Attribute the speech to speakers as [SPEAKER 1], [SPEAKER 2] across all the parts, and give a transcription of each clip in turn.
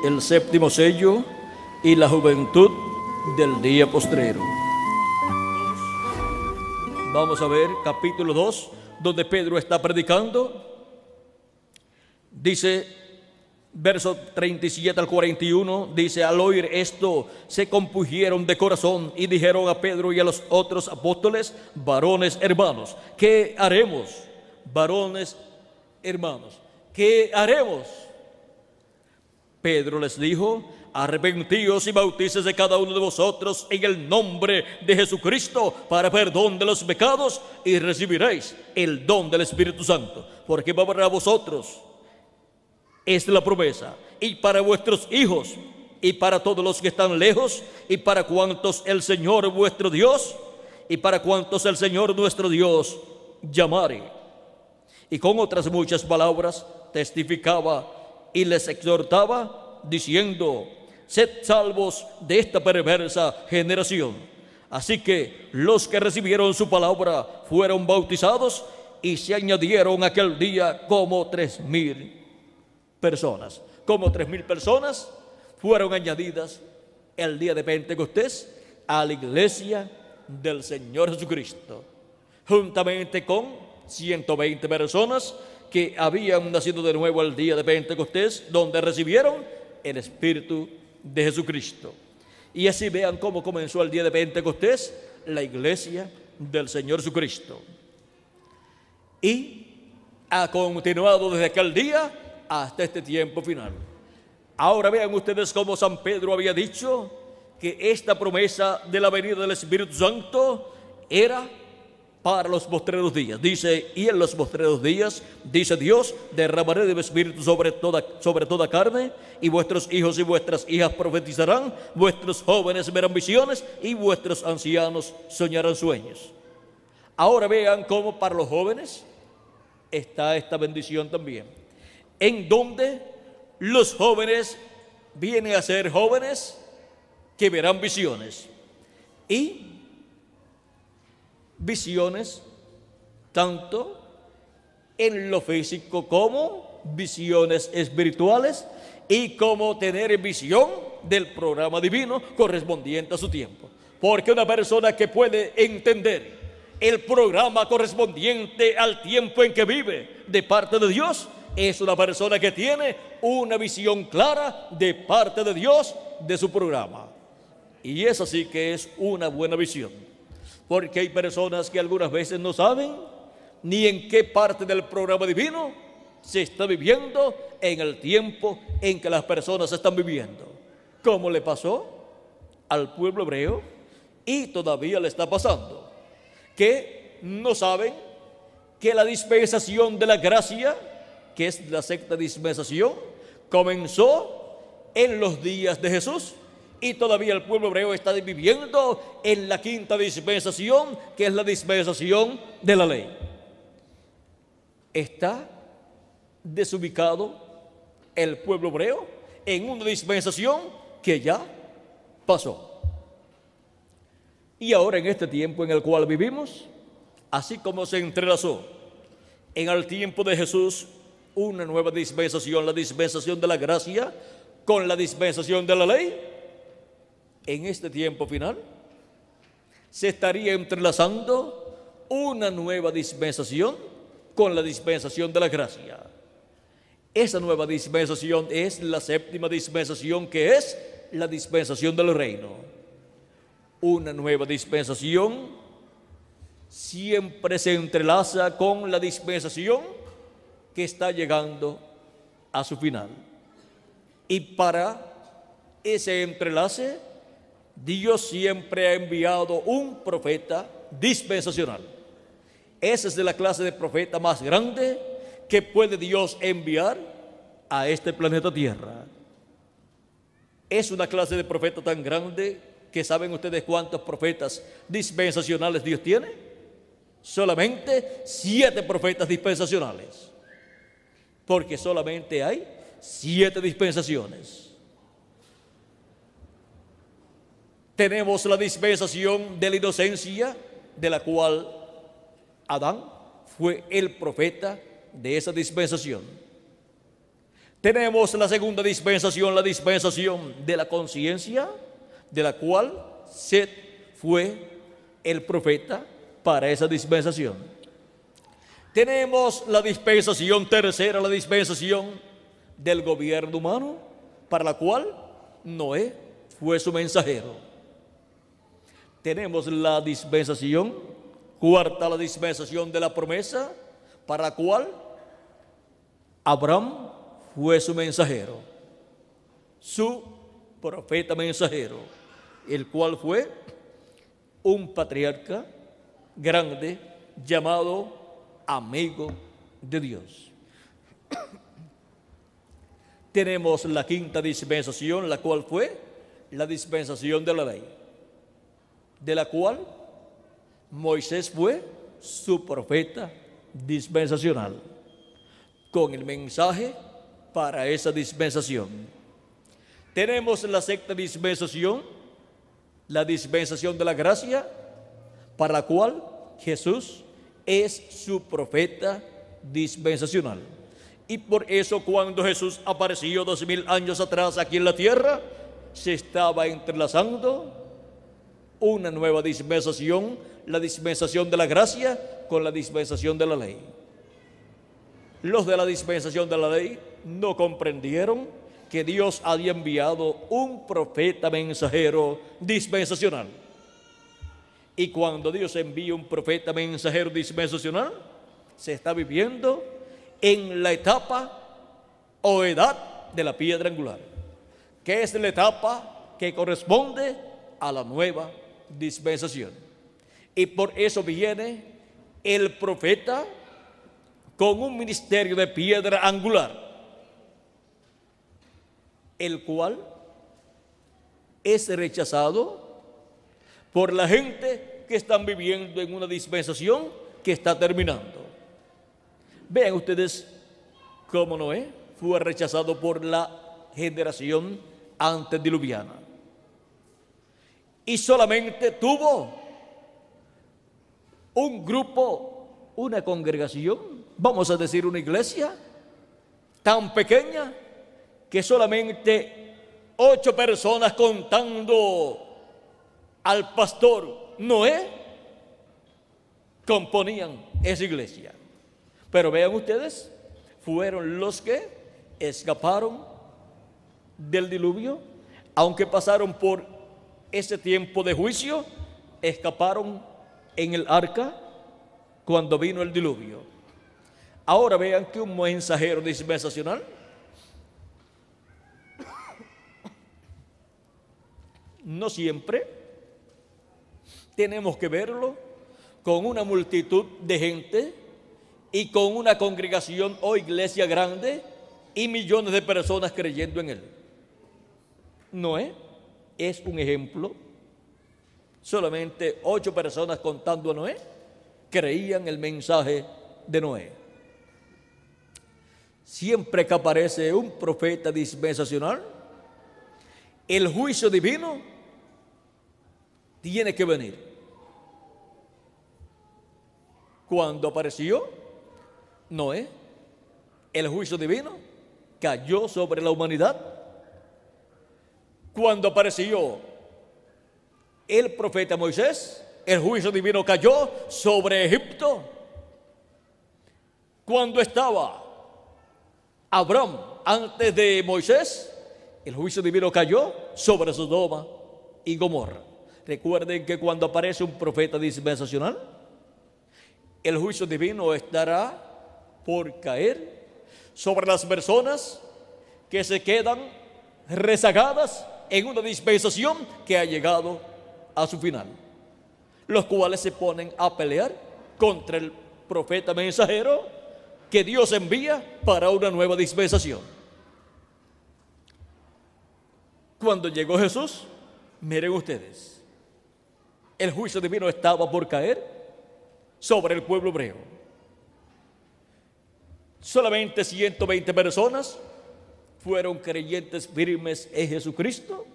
[SPEAKER 1] el séptimo sello y la juventud del día postrero. Vamos a ver capítulo 2, donde Pedro está predicando. Dice, verso 37 al 41, dice: al oír esto, se compungieron de corazón y dijeron a Pedro y a los otros apóstoles: varones hermanos, ¿qué haremos? Varones hermanos, ¿qué haremos? Pedro les dijo: arrepentíos y bautícese cada uno de vosotros en el nombre de Jesucristo para perdón de los pecados, y recibiréis el don del Espíritu Santo, porque para vosotros es la promesa, y para vuestros hijos, y para todos los que están lejos, y para cuantos el Señor vuestro Dios, y para cuantos el Señor nuestro Dios llamare. Y con otras muchas palabras testificaba y les exhortaba, diciendo: sed salvos de esta perversa generación. Así que los que recibieron su palabra fueron bautizados, y se añadieron aquel día como 3,000 personas. Como 3,000 personas fueron añadidas el día de Pentecostés a la iglesia del Señor Jesucristo, juntamente con 120 personas que habían nacido de nuevo el día de Pentecostés, donde recibieron el Espíritu de Jesucristo. Y así vean cómo comenzó el día de Pentecostés, la iglesia del Señor Jesucristo, y ha continuado desde aquel día hasta este tiempo final. Ahora vean ustedes cómo San Pedro había dicho que esta promesa de la venida del Espíritu Santo era para los postreros días. Dice: y en los postreros días, dice Dios, derramaré de mi espíritu sobre toda carne, y vuestros hijos y vuestras hijas profetizarán, vuestros jóvenes verán visiones, y vuestros ancianos soñarán sueños. Ahora vean cómo para los jóvenes está esta bendición también, en donde los jóvenes vienen a ser jóvenes que verán visiones, y visiones tanto en lo físico como visiones espirituales, y como tener visión del programa divino correspondiente a su tiempo. Porque una persona que puede entender el programa correspondiente al tiempo en que vive de parte de Dios es una persona que tiene una visión clara de parte de Dios de su programa, y esa sí que es una buena visión. Porque hay personas que algunas veces no saben ni en qué parte del programa divino se está viviendo en el tiempo en que las personas están viviendo, como le pasó al pueblo hebreo y todavía le está pasando, que no saben que la dispensación de la gracia, que es la sexta dispensación, comenzó en los días de Jesús, y todavía el pueblo hebreo está viviendo en la quinta dispensación, que es la dispensación de la ley. Está desubicado el pueblo hebreo en una dispensación que ya pasó. Y ahora, en este tiempo en el cual vivimos, así como se entrelazó en el tiempo de Jesús una nueva dispensación, la dispensación de la gracia, con la dispensación de la ley, en este tiempo final se estaría entrelazando una nueva dispensación con la dispensación de la gracia. Esa nueva dispensación es la séptima dispensación, que es la dispensación del reino. Una nueva dispensación siempre se entrelaza con la dispensación que está llegando a su final, y para ese entrelace Dios siempre ha enviado un profeta dispensacional. Esa es de la clase de profeta más grande que puede Dios enviar a este planeta Tierra. Es una clase de profeta tan grande que ¿saben ustedes cuántos profetas dispensacionales Dios tiene? Solamente 7 profetas dispensacionales, porque solamente hay 7 dispensaciones. Tenemos la dispensación de la inocencia, de la cual Adán fue el profeta de esa dispensación. Tenemos la segunda dispensación, la dispensación de la conciencia, de la cual Seth fue el profeta para esa dispensación. Tenemos la dispensación tercera, la dispensación del gobierno humano, para la cual Noé fue su mensajero. Tenemos la dispensación cuarta, la dispensación de la promesa, para la cual Abraham fue su mensajero, su profeta mensajero, el cual fue un patriarca grande llamado amigo de Dios. Tenemos la quinta dispensación, la cual fue la dispensación de la ley, de la cual Moisés fue su profeta dispensacional, con el mensaje para esa dispensación. Tenemos la sexta dispensación, la dispensación de la gracia, para la cual Jesús es su profeta dispensacional. Y por eso cuando Jesús apareció 2000 años atrás aquí en la tierra, se estaba entrelazando una nueva dispensación, la dispensación de la gracia con la dispensación de la ley. Los de la dispensación de la ley no comprendieron que Dios había enviado un profeta mensajero dispensacional. Y cuando Dios envía un profeta mensajero dispensacional, se está viviendo en la etapa o edad de la piedra angular, que es la etapa que corresponde a la nueva dispensación. Y por eso viene el profeta con un ministerio de piedra angular, el cual es rechazado por la gente que están viviendo en una dispensación que está terminando. Vean ustedes cómo Noé fue rechazado por la generación antediluviana. Y solamente tuvo un grupo, una congregación, vamos a decir una iglesia, tan pequeña que solamente 8 personas contando al pastor Noé componían esa iglesia. Pero vean ustedes, fueron los que escaparon del diluvio, aunque pasaron por ese tiempo de juicio, escaparon en el arca cuando vino el diluvio. Ahora vean que un mensajero dispensacional no siempre tenemos que verlo con una multitud de gente y con una congregación o iglesia grande y millones de personas creyendo en él. Noé es un ejemplo. Solamente 8 personas contando a Noé creían el mensaje de Noé. Siempre que aparece un profeta dispensacional, el juicio divino tiene que venir. Cuando apareció Noé, el juicio divino cayó sobre la humanidad. Cuando apareció el profeta Moisés, el juicio divino cayó sobre Egipto. Cuando estaba Abraham antes de Moisés, el juicio divino cayó sobre Sodoma y Gomorra. Recuerden que cuando aparece un profeta dispensacional, el juicio divino estará por caer sobre las personas que se quedan rezagadas en una dispensación que ha llegado a su final, los cuales se ponen a pelear contra el profeta mensajero que Dios envía para una nueva dispensación. Cuando llegó Jesús, miren ustedes, el juicio divino estaba por caer sobre el pueblo hebreo. Solamente 120 personas fueron creyentes firmes en Jesucristo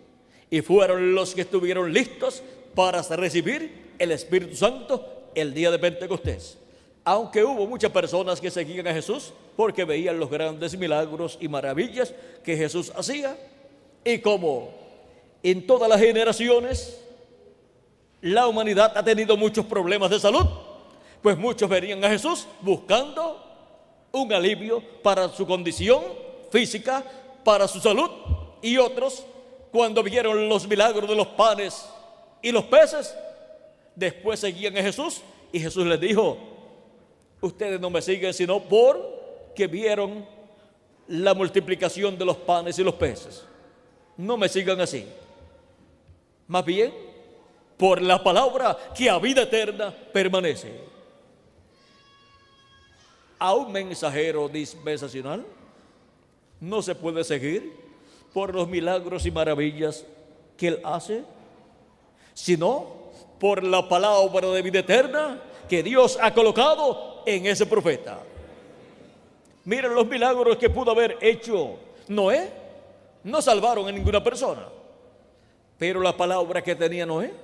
[SPEAKER 1] y fueron los que estuvieron listos para recibir el Espíritu Santo el día de Pentecostés. Aunque hubo muchas personas que seguían a Jesús porque veían los grandes milagros y maravillas que Jesús hacía. Y como en todas las generaciones la humanidad ha tenido muchos problemas de salud, pues muchos venían a Jesús buscando un alivio para su condición física, para su salud. Y otros, cuando vieron los milagros de los panes y los peces, después seguían a Jesús, y Jesús les dijo: ustedes no me siguen sino porque vieron la multiplicación de los panes y los peces. No me sigan así, más bien por la palabra que a vida eterna permanece. A un mensajero dispensacional no se puede seguir por los milagros y maravillas que él hace, sino por la palabra de vida eterna que Dios ha colocado en ese profeta. Miren los milagros que pudo haber hecho Noé. No salvaron a ninguna persona, pero la palabra que tenía Noé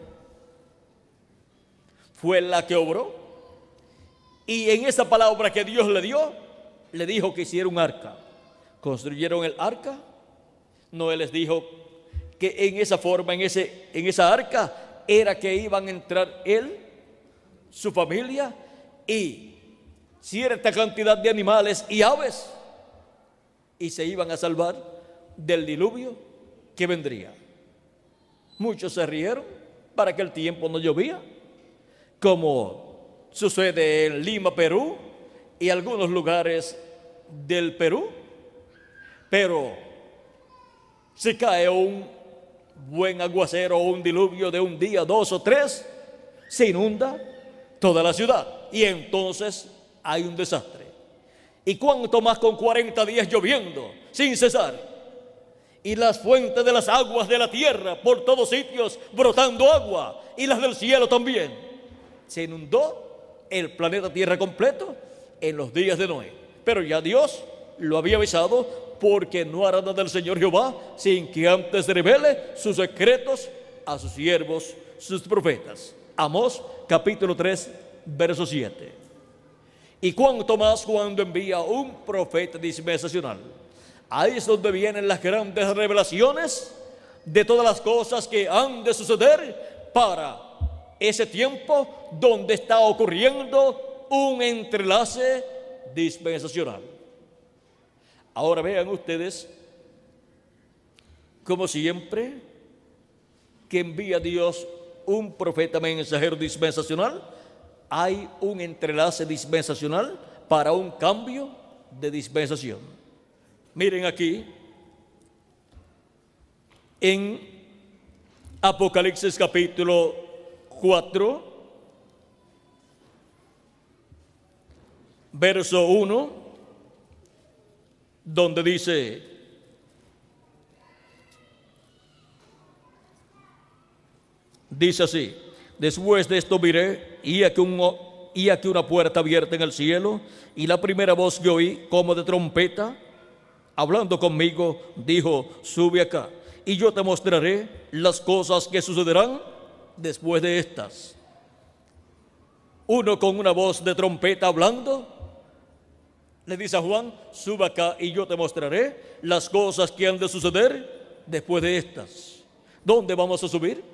[SPEAKER 1] fue la que obró. Y en esa palabra que Dios le dio, le dijo que hiciera un arca. Construyeron el arca. Noé les dijo que en esa forma, en esa arca, era que iban a entrar él, su familia y cierta cantidad de animales y aves, y se iban a salvar del diluvio que vendría. Muchos se rieron para que el tiempo no llovía, como sucede en Lima, Perú, y algunos lugares del Perú. Pero si cae un buen aguacero o un diluvio de un día, 2 o 3, se inunda toda la ciudad y entonces hay un desastre. Y cuánto más con 40 días lloviendo sin cesar, y las fuentes de las aguas de la tierra por todos sitios brotando agua, y las del cielo también. Se inundó el planeta Tierra completo en los días de Noé. Pero ya Dios lo había avisado, porque no hará nada del Señor Jehová sin que antes revele sus secretos a sus siervos, sus profetas. Amós capítulo 3 verso 7. Y cuánto más cuando envía un profeta dispensacional. Ahí es donde vienen las grandes revelaciones de todas las cosas que han de suceder para ese tiempo donde está ocurriendo un entrelace dispensacional. Ahora vean ustedes, como siempre que envía Dios un profeta mensajero dispensacional, hay un entrelace dispensacional para un cambio de dispensación. Miren aquí en Apocalipsis capítulo 4, verso 1, donde dice: así: después de esto miré, y aquí una puerta abierta en el cielo, y la primera voz que oí como de trompeta, hablando conmigo, dijo: sube acá, y yo te mostraré las cosas que sucederán después de estas. Uno con una voz de trompeta hablando le dice a Juan: sube acá y yo te mostraré las cosas que han de suceder después de estas. ¿Dónde vamos a subir?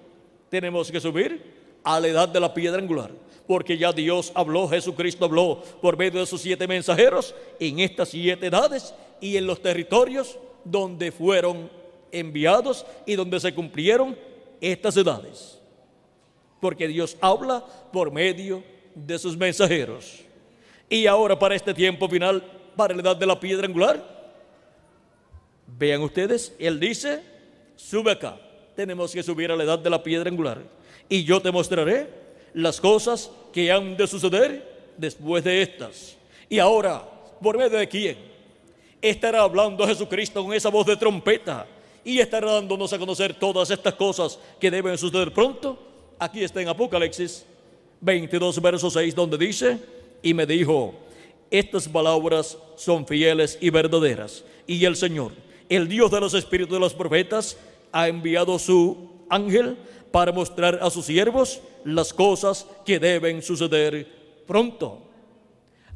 [SPEAKER 1] Tenemos que subir a la edad de la piedra angular, porque ya Dios habló, Jesucristo habló por medio de sus 7 mensajeros en estas 7 edades y en los territorios donde fueron enviados y donde se cumplieron estas edades, porque Dios habla por medio de sus mensajeros. Y ahora para este tiempo final, para la edad de la piedra angular, vean ustedes, Él dice: sube acá. Tenemos que subir a la edad de la piedra angular, y yo te mostraré las cosas que han de suceder después de estas. Y ahora, ¿por medio de quién estará hablando Jesucristo con esa voz de trompeta? Y estará dándonos a conocer todas estas cosas que deben suceder pronto. Aquí está en Apocalipsis 22 verso 6, donde dice: y me dijo: estas palabras son fieles y verdaderas, y el Señor, el Dios de los espíritus de los profetas, ha enviado su ángel para mostrar a sus siervos las cosas que deben suceder pronto.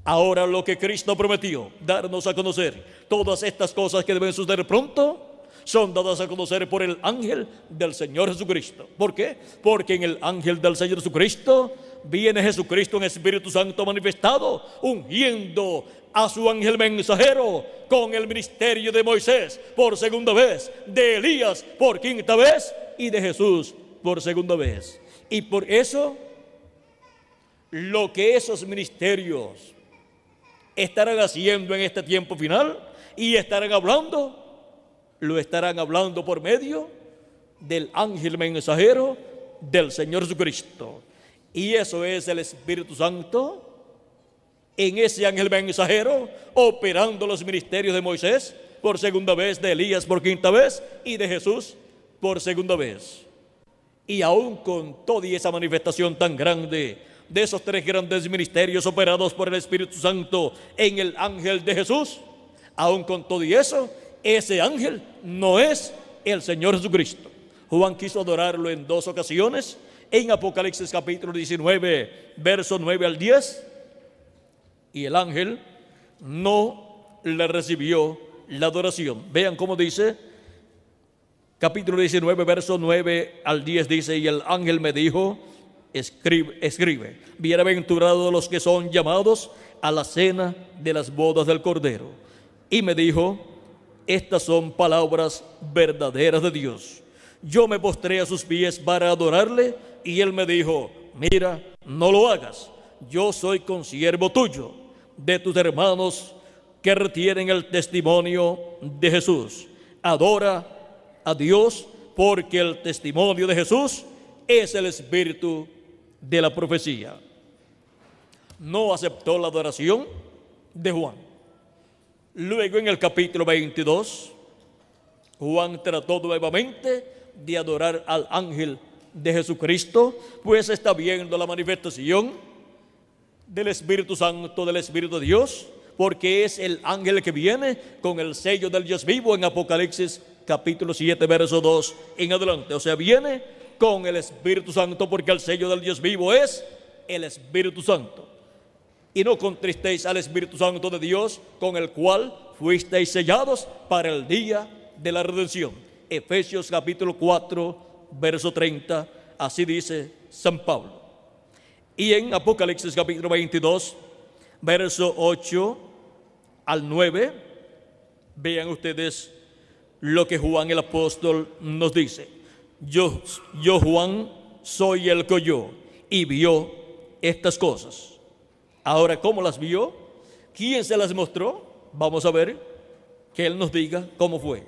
[SPEAKER 1] Ahora lo que Cristo prometió, darnos a conocer todas estas cosas que deben suceder pronto, son dadas a conocer por el ángel del Señor Jesucristo. ¿Por qué? Porque en el ángel del Señor Jesucristo viene Jesucristo en Espíritu Santo manifestado, ungiendo a su ángel mensajero con el ministerio de Moisés por segunda vez, de Elías por quinta vez y de Jesús por segunda vez. Y por eso, lo que esos ministerios estarán haciendo en este tiempo final y estarán hablando, lo estarán hablando por medio del ángel mensajero del Señor Jesucristo. Y eso es el Espíritu Santo en ese ángel mensajero, operando los ministerios de Moisés por segunda vez, de Elías por quinta vez y de Jesús por segunda vez. Y aún con toda esa manifestación tan grande de esos tres grandes ministerios operados por el Espíritu Santo en el ángel de Jesús, aún con todo y eso, ese ángel no es el Señor Jesucristo. Juan quiso adorarlo en dos ocasiones, en Apocalipsis capítulo 19, verso 9 al 10, y el ángel no le recibió la adoración. Vean cómo dice, capítulo 19, verso 9 al 10, dice: y el ángel me dijo, escribe, bienaventurados los que son llamados a la cena de las bodas del Cordero. Y me dijo, estas son palabras verdaderas de Dios. Yo me postré a sus pies para adorarle, y él me dijo, mira, no lo hagas. Yo soy consiervo tuyo, de tus hermanos que retienen el testimonio de Jesús. Adora a Dios, porque el testimonio de Jesús es el espíritu de la profecía. No aceptó la adoración de Juan. Luego, en el capítulo 22, Juan trató nuevamente de adorar al ángel de Jesucristo, pues está viendo la manifestación del Espíritu Santo, del Espíritu de Dios, porque es el ángel que viene con el sello del Dios vivo en Apocalipsis capítulo 7, verso 2 en adelante. O sea, viene con el Espíritu Santo, porque el sello del Dios vivo es el Espíritu Santo. Y no contristéis al Espíritu Santo de Dios, con el cual fuisteis sellados para el día de la redención. Efesios capítulo 4, verso 30, así dice San Pablo. Y en Apocalipsis capítulo 22, verso 8 al 9, vean ustedes lo que Juan el apóstol nos dice. Yo Juan, soy el que oyó y vio estas cosas. Ahora, ¿cómo las vio? ¿Quién se las mostró? Vamos a ver, que él nos diga cómo fue.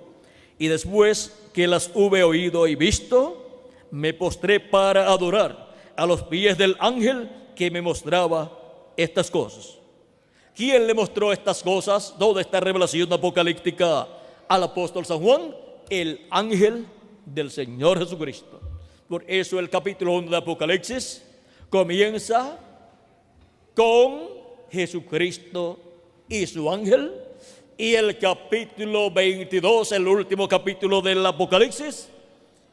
[SPEAKER 1] Y después que las hube oído y visto, me postré para adorar a los pies del ángel que me mostraba estas cosas. ¿Quién le mostró estas cosas, toda esta revelación apocalíptica al apóstol San Juan? El ángel del Señor Jesucristo. Por eso el capítulo 1 de Apocalipsis comienza con Jesucristo y su ángel, y el capítulo 22, el último capítulo del Apocalipsis,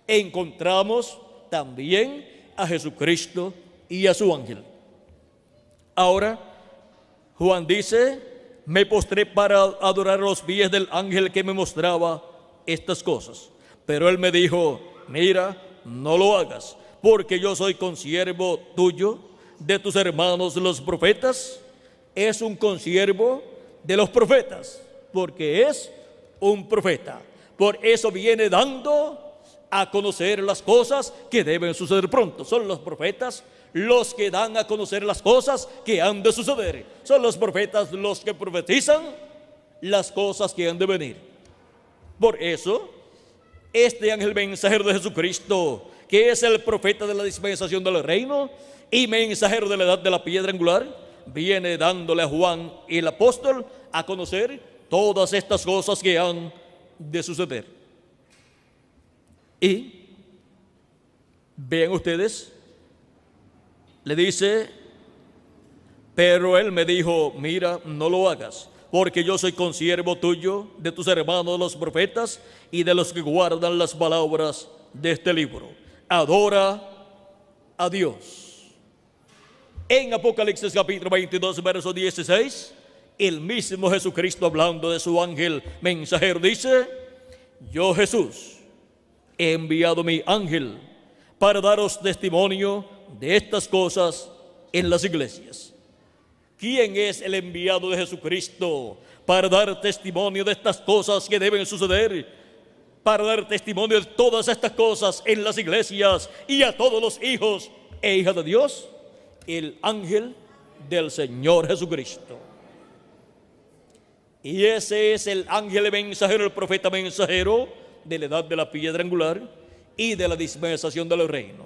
[SPEAKER 1] encontramos también a Jesucristo y a su ángel. Ahora, Juan dice, me postré para adorar los pies del ángel que me mostraba estas cosas. Pero él me dijo, mira, no lo hagas, porque yo soy consiervo tuyo, de tus hermanos los profetas. Es un consiervo de los profetas, porque es un profeta. Por eso viene dando a conocer las cosas que deben suceder pronto. Son los profetas los que dan a conocer las cosas que han de suceder. Son los profetas los que profetizan las cosas que han de venir. Por eso, este ángel mensajero de Jesucristo, que es el profeta de la dispensación del reino y mensajero de la edad de la piedra angular, viene dándole a Juan y el apóstol a conocer todas estas cosas que han de suceder. Y vean ustedes, le dice, pero él me dijo, mira, no lo hagas, porque yo soy consiervo tuyo, de tus hermanos los profetas y de los que guardan las palabras de este libro. Adora a Dios. En Apocalipsis capítulo 22, verso 16, el mismo Jesucristo, hablando de su ángel mensajero, dice: yo, Jesús, he enviado mi ángel para daros testimonio de estas cosas en las iglesias. ¿Quién es el enviado de Jesucristo para dar testimonio de estas cosas que deben suceder? Para dar testimonio de todas estas cosas en las iglesias y a todos los hijos e hijas de Dios. El ángel del Señor Jesucristo. Y ese es el ángel mensajero, el profeta mensajero de la edad de la piedra angular y de la dispensación del reino.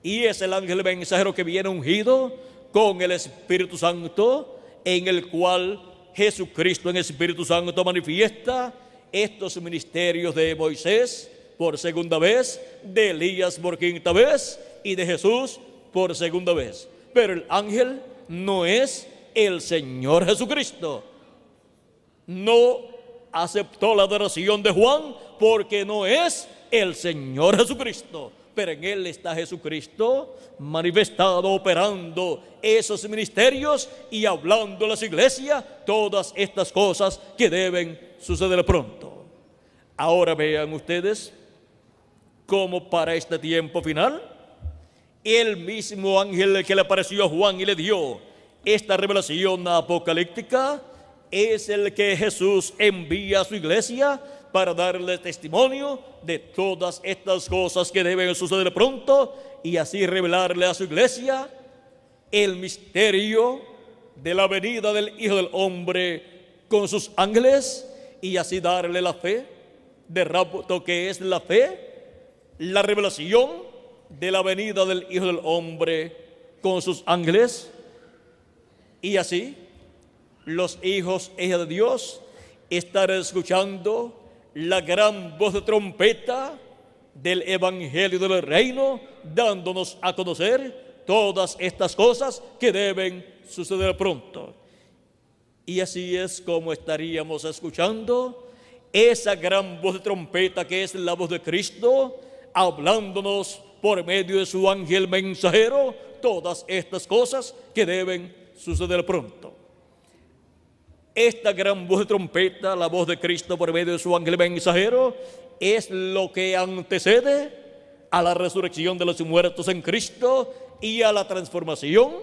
[SPEAKER 1] Y es el ángel mensajero que viene ungido con el Espíritu Santo, en el cual Jesucristo en Espíritu Santo manifiesta estos ministerios de Moisés por segunda vez, de Elías por quinta vez y de Jesús por segunda vez. Pero el ángel no es el Señor Jesucristo. No aceptó la adoración de Juan porque no es el Señor Jesucristo. Pero en él está Jesucristo manifestado, operando esos ministerios y hablando a las iglesias todas estas cosas que deben suceder pronto. Ahora vean ustedes cómo para este tiempo final, el mismo ángel que le apareció a Juan y le dio esta revelación apocalíptica es el que Jesús envía a su iglesia para darle testimonio de todas estas cosas que deben suceder pronto y así revelarle a su iglesia el misterio de la venida del Hijo del Hombre con sus ángeles y así darle la fe de rapto, que es la fe, la revelación de la venida del Hijo del Hombre con sus ángeles, y así los hijos e hijas de Dios estarán escuchando la gran voz de trompeta del Evangelio del Reino, dándonos a conocer todas estas cosas que deben suceder pronto. Y así es como estaríamos escuchando esa gran voz de trompeta que es la voz de Cristo, hablándonos por medio de su ángel mensajero todas estas cosas que deben suceder pronto. Esta gran voz de trompeta, la voz de Cristo por medio de su ángel mensajero, es lo que antecede a la resurrección de los muertos en Cristo y a la transformación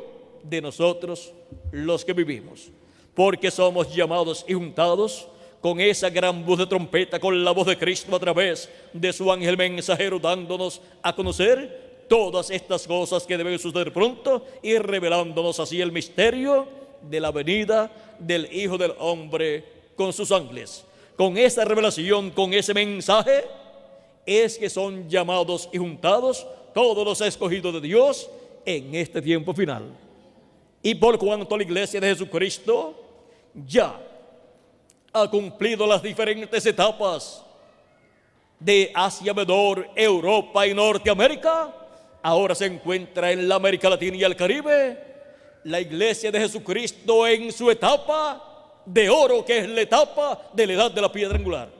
[SPEAKER 1] de nosotros los que vivimos, porque somos llamados y juntados con esa gran voz de trompeta, con la voz de Cristo a través de su ángel mensajero, dándonos a conocer todas estas cosas que deben suceder pronto y revelándonos así el misterio de la venida del Hijo del Hombre con sus ángeles. Con esa revelación, con ese mensaje, es que son llamados y juntados todos los escogidos de Dios en este tiempo final. Y por cuanto la iglesia de Jesucristo ya ha cumplido las diferentes etapas de Asia Menor, Europa y Norteamérica, ahora se encuentra en la América Latina y el Caribe, la iglesia de Jesucristo en su etapa de oro, que es la etapa de la edad de la piedra angular,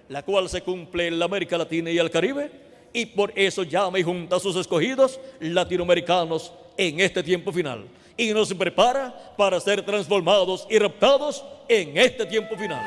[SPEAKER 1] la cual se cumple en la América Latina y el Caribe, y por eso llama y junta a sus escogidos latinoamericanos en este tiempo final, y nos prepara para ser transformados y raptados en este tiempo final.